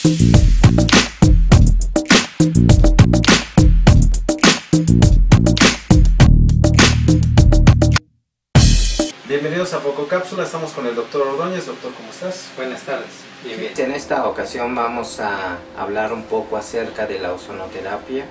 Bienvenidos a Fococápsula, estamos con el doctor Ordóñez. Doctor, ¿cómo estás? Buenas tardes. Bien. En esta ocasión vamos a hablar un poco acerca de la ozonoterapia,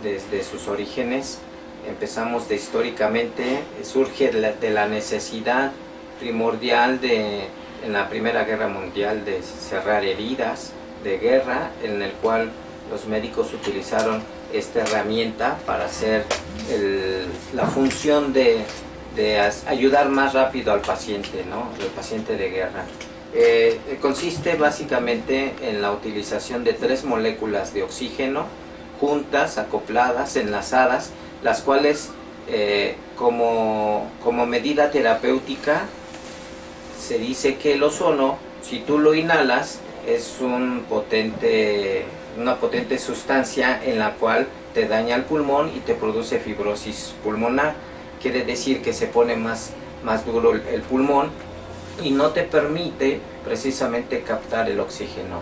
desde sus orígenes. Empezamos históricamente, surge de la necesidad primordial en la Primera Guerra Mundial de cerrar heridas de guerra, en el cual los médicos utilizaron esta herramienta para hacer la función de ayudar más rápido al paciente, ¿no? El paciente de guerra. Consiste básicamente en la utilización de 3 moléculas de oxígeno juntas, acopladas, enlazadas, las cuales como medida terapéutica se dice que el ozono, si tú lo inhalas, es una potente sustancia en la cual te daña el pulmón y te produce fibrosis pulmonar. Quiere decir que se pone más duro el pulmón y no te permite precisamente captar el oxígeno.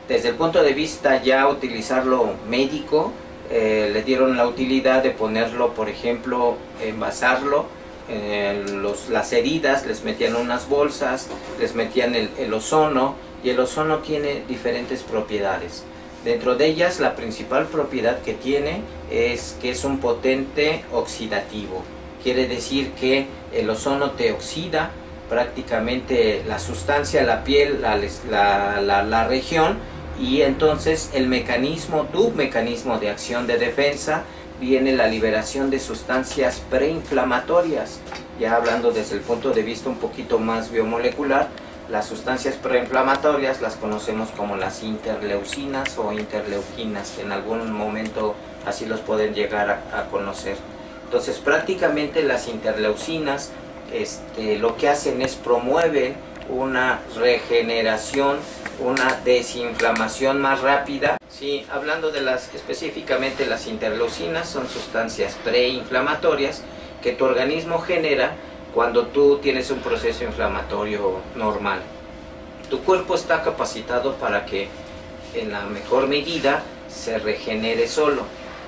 Desde el punto de vista ya utilizarlo médico, le dieron la utilidad de ponerlo, por ejemplo, envasarlo en las heridas, les metían unas bolsas, les metían el ozono, y el ozono tiene diferentes propiedades. Dentro de ellas, la principal propiedad que tiene es que es un potente oxidativo. Quiere decir que el ozono te oxida prácticamente la sustancia, la piel, la región, y entonces tu mecanismo de acción de defensa viene la liberación de sustancias preinflamatorias. Ya hablando desde el punto de vista un poquito más biomolecular, las sustancias preinflamatorias las conocemos como las interleucinas o interleuquinas, que en algún momento así los pueden llegar a conocer. Entonces prácticamente las interleucinas lo que hacen es promueven una regeneración, una desinflamación más rápida. Sí, hablando de específicamente las interleucinas, son sustancias preinflamatorias que tu organismo genera cuando tú tienes un proceso inflamatorio normal. Tu cuerpo está capacitado para que en la mejor medida se regenere solo,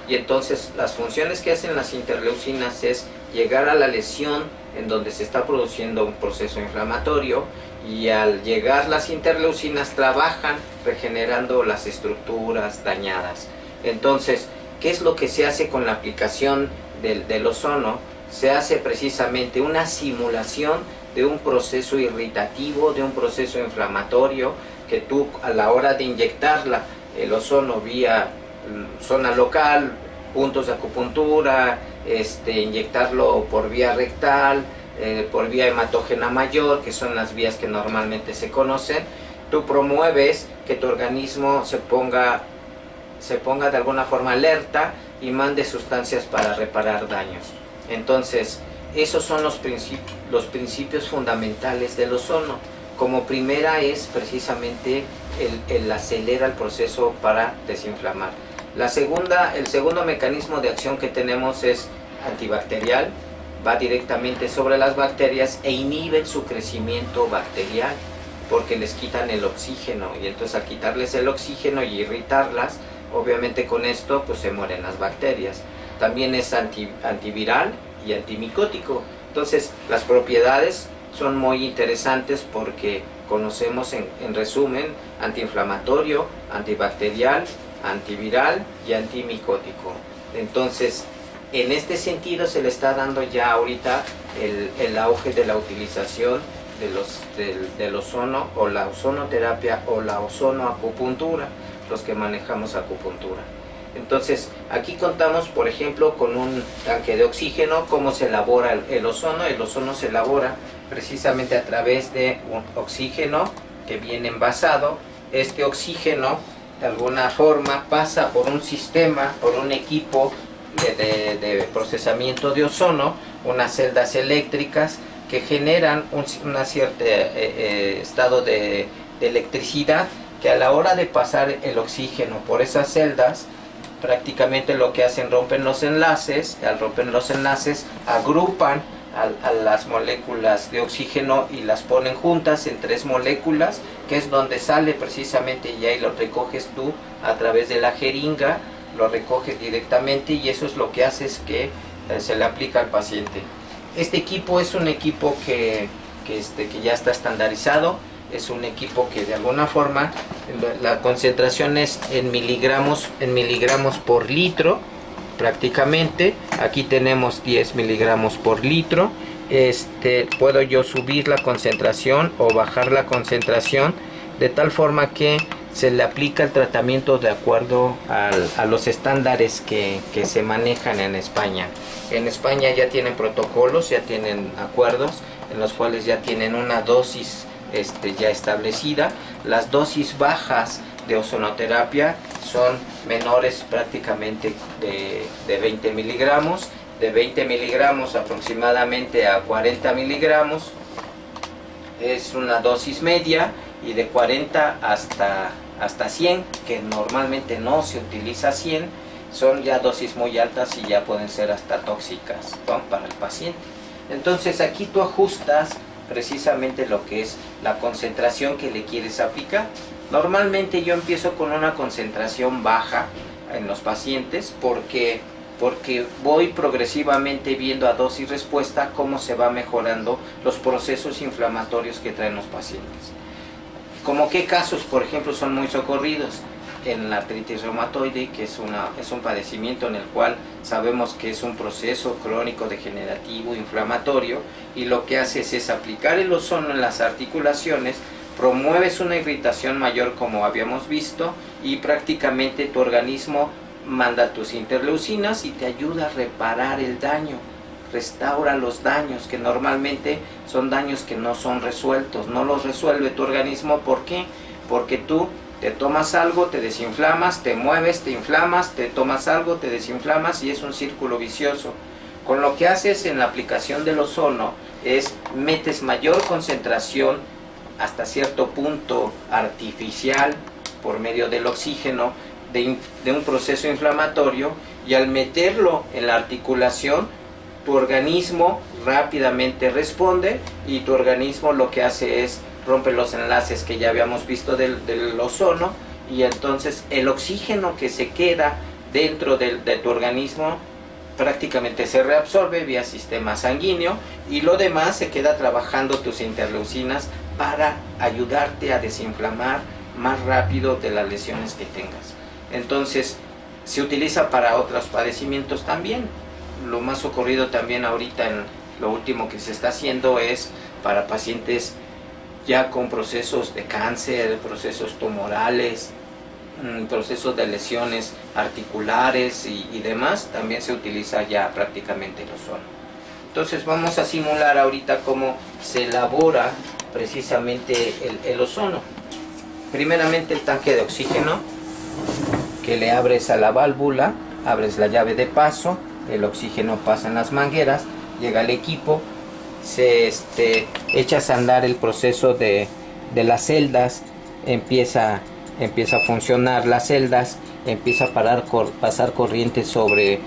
y entonces las funciones que hacen las interleucinas es llegar a la lesión en donde se está produciendo un proceso inflamatorio, y al llegar las interleucinas trabajan regenerando las estructuras dañadas. Entonces, ¿qué es lo que se hace con la aplicación del ozono? Se hace precisamente una simulación de un proceso irritativo, de un proceso inflamatorio, que tú a la hora de inyectarla, el ozono vía zona local, puntos de acupuntura, inyectarlo por vía rectal, por vía hematógena mayor, que son las vías que normalmente se conocen, tú promueves que tu organismo se ponga de alguna forma alerta y mande sustancias para reparar daños. Entonces, esos son los principios fundamentales del ozono. Como primera es precisamente el acelera el proceso para desinflamar. El segundo mecanismo de acción que tenemos es antibacterial. Va directamente sobre las bacterias e inhibe su crecimiento bacterial porque les quitan el oxígeno, y entonces al quitarles el oxígeno y irritarlas, obviamente con esto pues se mueren las bacterias. También es antiviral y antimicótico. Entonces las propiedades son muy interesantes porque conocemos en resumen antiinflamatorio, antibacterial, antiviral y antimicótico. Entonces en este sentido se le está dando ya ahorita el auge de la utilización del ozono, o la ozonoterapia, o la ozonoacupuntura, los que manejamos acupuntura. Entonces aquí contamos, por ejemplo, con un tanque de oxígeno. ¿Cómo se elabora el ozono? El ozono se elabora precisamente a través de un oxígeno que viene envasado. Este oxígeno de alguna forma pasa por un sistema, por un equipo de procesamiento de ozono, unas celdas eléctricas que generan un cierto estado de electricidad, que a la hora de pasar el oxígeno por esas celdas, prácticamente lo que hacen, rompen los enlaces. Al romper los enlaces agrupan a las moléculas de oxígeno y las ponen juntas en 3 moléculas, que es donde sale precisamente, y ahí lo recoges tú a través de la jeringa, lo recoges directamente, y eso es lo que hace, es que se le aplica al paciente. Este equipo es un equipo que ya está estandarizado, es un equipo que de alguna forma la concentración es en miligramos por litro prácticamente. Aquí tenemos 10 miligramos por litro. Puedo yo subir la concentración o bajar la concentración de tal forma que se le aplica el tratamiento de acuerdo a los estándares que se manejan en España. En España ya tienen protocolos, ya tienen acuerdos en los cuales ya tienen una dosis ya establecida. Las dosis bajas de ozonoterapia son menores prácticamente de 20 miligramos, de 20 miligramos aproximadamente a 40 miligramos es una dosis media, y de 40 hasta 100, que normalmente no se utiliza 100, son ya dosis muy altas y ya pueden ser hasta tóxicas, ¿no?, para el paciente. Entonces aquí tú ajustas precisamente lo que es la concentración que le quieres aplicar. Normalmente yo empiezo con una concentración baja en los pacientes porque voy progresivamente viendo a dosis respuesta cómo se va mejorando los procesos inflamatorios que traen los pacientes. Como qué casos, por ejemplo, son muy socorridos en la artritis reumatoide, que es un padecimiento en el cual sabemos que es un proceso crónico degenerativo inflamatorio, y lo que haces es aplicar el ozono en las articulaciones, promueves una irritación mayor como habíamos visto, y prácticamente tu organismo manda tus interleucinas y te ayuda a reparar el daño, restaura los daños, que normalmente son daños que no son resueltos, no los resuelve tu organismo. ¿Por qué? Porque tú te tomas algo, te desinflamas, te mueves, te inflamas, te tomas algo, te desinflamas, y es un círculo vicioso. Con lo que haces en la aplicación del ozono es metes mayor concentración hasta cierto punto artificial por medio del oxígeno de un proceso inflamatorio, y al meterlo en la articulación tu organismo rápidamente responde, y tu organismo lo que hace es rompe los enlaces que ya habíamos visto del ozono, y entonces el oxígeno que se queda dentro de tu organismo prácticamente se reabsorbe vía sistema sanguíneo, y lo demás se queda trabajando tus interleucinas para ayudarte a desinflamar más rápido de las lesiones que tengas. Entonces se utiliza para otros padecimientos también. Lo más ocurrido también ahorita, en lo último que se está haciendo, es para pacientes ya con procesos de cáncer, procesos tumorales, procesos de lesiones articulares y demás. También se utiliza ya prácticamente el ozono. Entonces vamos a simular ahorita cómo se elabora precisamente el ozono. Primeramente el tanque de oxígeno, que le abres a la válvula, abres la llave de paso, el oxígeno pasa en las mangueras, llega al equipo, se echas a andar el proceso de las celdas, empieza a funcionar las celdas, empieza a pasar corriente sobre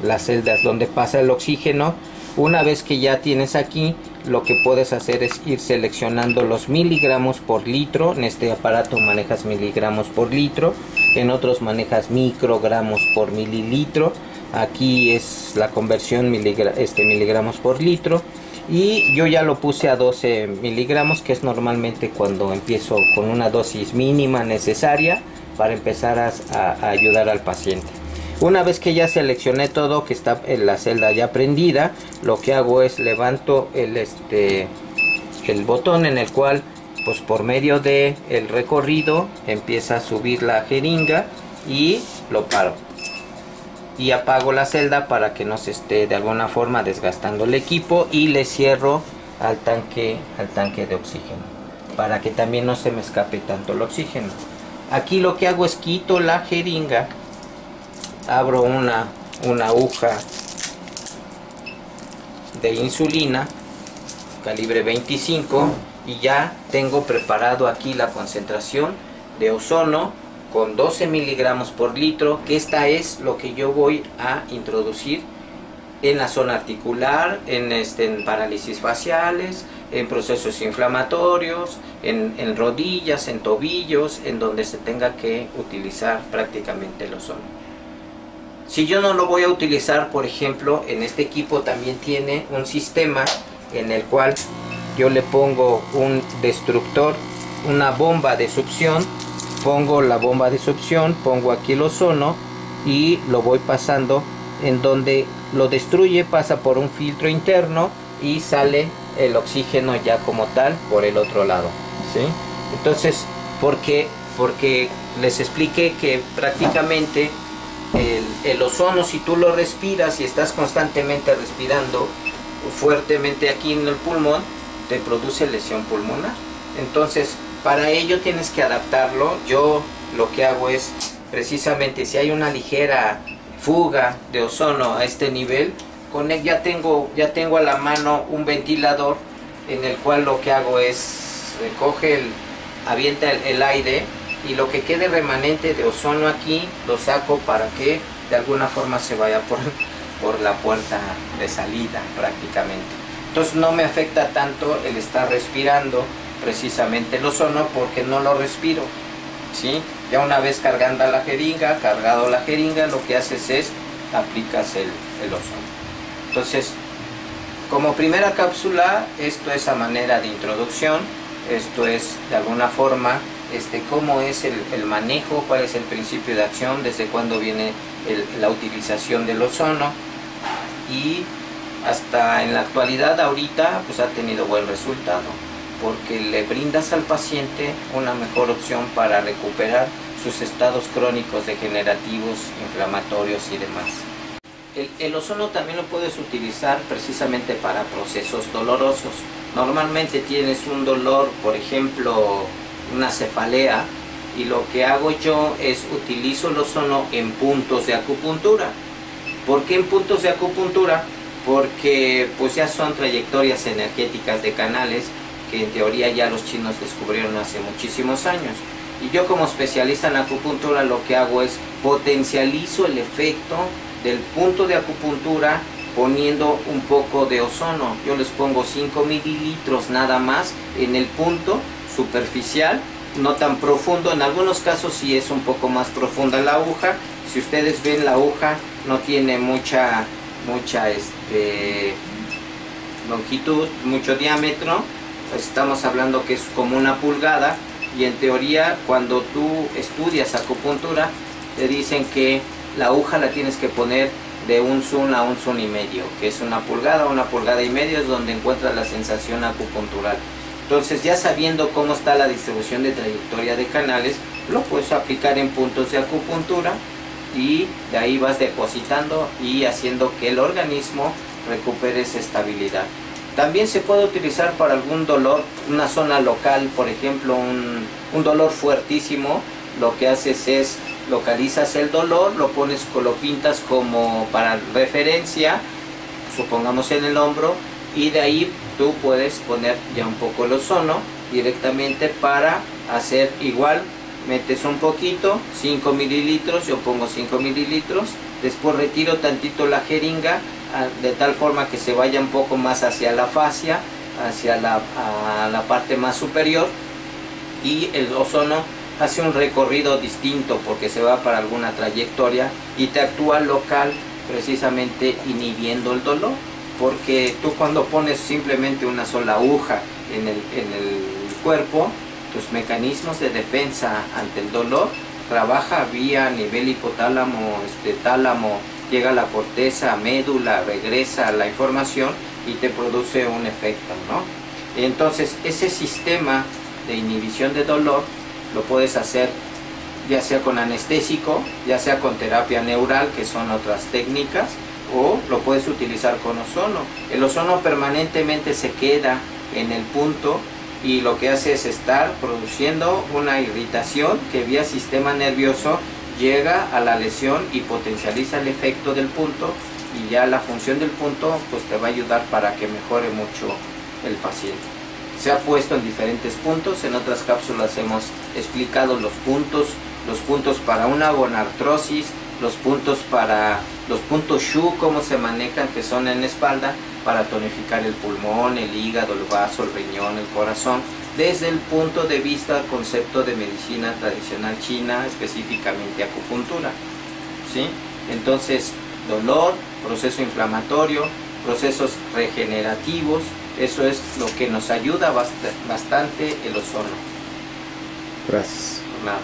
las celdas donde pasa el oxígeno. Una vez que ya tienes aquí, lo que puedes hacer es ir seleccionando los miligramos por litro. En este aparato manejas miligramos por litro, en otros manejas microgramos por mililitro. Aquí es la conversión miligramos por litro, y yo ya lo puse a 12 miligramos, que es normalmente cuando empiezo con una dosis mínima necesaria para empezar a ayudar al paciente. Una vez que ya seleccioné todo, que está en la celda ya prendida, lo que hago es levanto el botón, en el cual pues por medio de el recorrido empieza a subir la jeringa, y lo paro y apago la celda para que no se esté de alguna forma desgastando el equipo, y le cierro al tanque de oxígeno para que también no se me escape tanto el oxígeno. Aquí lo que hago es quito la jeringa, abro una aguja de insulina calibre 25, y ya tengo preparado aquí la concentración de ozono con 12 miligramos por litro, que esta es lo que yo voy a introducir en la zona articular, en parálisis faciales, en procesos inflamatorios, en rodillas, en tobillos, en donde se tenga que utilizar prácticamente el ozono. Si yo no lo voy a utilizar, por ejemplo, en este equipo también tiene un sistema en el cual yo le pongo un destructor, una bomba de succión, pongo la bomba de succión, pongo aquí el ozono y lo voy pasando en donde lo destruye, pasa por un filtro interno y sale el oxígeno ya como tal por el otro lado, ¿sí? Entonces, porque les expliqué que prácticamente el ozono, si tú lo respiras y estás constantemente respirando fuertemente aquí en el pulmón, te produce lesión pulmonar. Entonces, para ello tienes que adaptarlo. Yo lo que hago es, precisamente, si hay una ligera fuga de ozono a este nivel, con él ya tengo a la mano un ventilador en el cual lo que hago es recoge avienta el aire, y lo que quede remanente de ozono aquí lo saco para que de alguna forma se vaya por la puerta de salida prácticamente. Entonces no me afecta tanto el estar respirando precisamente el ozono, porque no lo respiro, ¿sí? Ya una vez cargado la jeringa, lo que haces es aplicas el ozono. Entonces, como primera cápsula, esto es a manera de introducción. Esto es de alguna forma cómo es el manejo, cuál es el principio de acción, desde cuándo viene la utilización del ozono, y hasta en la actualidad ahorita pues ha tenido buen resultado, porque le brindas al paciente una mejor opción para recuperar sus estados crónicos degenerativos, inflamatorios y demás. El ozono también lo puedes utilizar precisamente para procesos dolorosos. Normalmente tienes un dolor, por ejemplo, una cefalea, y lo que hago yo es utilizo el ozono en puntos de acupuntura. ¿Por qué en puntos de acupuntura? Porque pues ya son trayectorias energéticas de canales que en teoría ya los chinos descubrieron hace muchísimos años. Y yo, como especialista en acupuntura, lo que hago es potencializo el efecto del punto de acupuntura poniendo un poco de ozono. Yo les pongo 5 mililitros nada más en el punto superficial, no tan profundo. En algunos casos sí es un poco más profunda la aguja. Si ustedes ven, la aguja no tiene mucha longitud, mucho diámetro. Estamos hablando que es como una pulgada, y en teoría cuando tú estudias acupuntura te dicen que la aguja la tienes que poner de 1 Sun a 1,5 Sun, que es una pulgada y media es donde encuentras la sensación acupuntural. Entonces, ya sabiendo cómo está la distribución de trayectoria de canales, lo puedes aplicar en puntos de acupuntura, y de ahí vas depositando y haciendo que el organismo recupere esa estabilidad. También se puede utilizar para algún dolor, una zona local, por ejemplo, un dolor fuertísimo. Lo que haces es localizas el dolor, lo pintas como para referencia, supongamos en el hombro, y de ahí tú puedes poner ya un poco el ozono directamente para hacer igual. Metes un poquito, 5 mililitros, yo pongo 5 mililitros, después retiro tantito la jeringa, de tal forma que se vaya un poco más hacia la fascia, hacia la parte más superior, y el ozono hace un recorrido distinto porque se va para alguna trayectoria y te actúa local, precisamente inhibiendo el dolor. Porque tú, cuando pones simplemente una sola aguja en el cuerpo, tus mecanismos de defensa ante el dolor trabaja vía nivel hipotálamo, tálamo, llega a la corteza, médula, regresa la información y te produce un efecto, ¿no? Entonces, ese sistema de inhibición de dolor lo puedes hacer ya sea con anestésico, ya sea con terapia neural, que son otras técnicas, o lo puedes utilizar con ozono. El ozono permanentemente se queda en el punto y lo que hace es estar produciendo una irritación que vía sistema nervioso llega a la lesión y potencializa el efecto del punto, y ya la función del punto pues te va a ayudar para que mejore mucho el paciente. Se ha puesto en diferentes puntos. En otras cápsulas hemos explicado los puntos para una gonartrosis, los puntos Shu, cómo se manejan, que son en la espalda, para tonificar el pulmón, el hígado, el vaso, el riñón, el corazón, desde el punto de vista, concepto de medicina tradicional china, específicamente acupuntura, ¿sí? Entonces, dolor, proceso inflamatorio, procesos regenerativos, eso es lo que nos ayuda bastante el ozono. Gracias. Nada.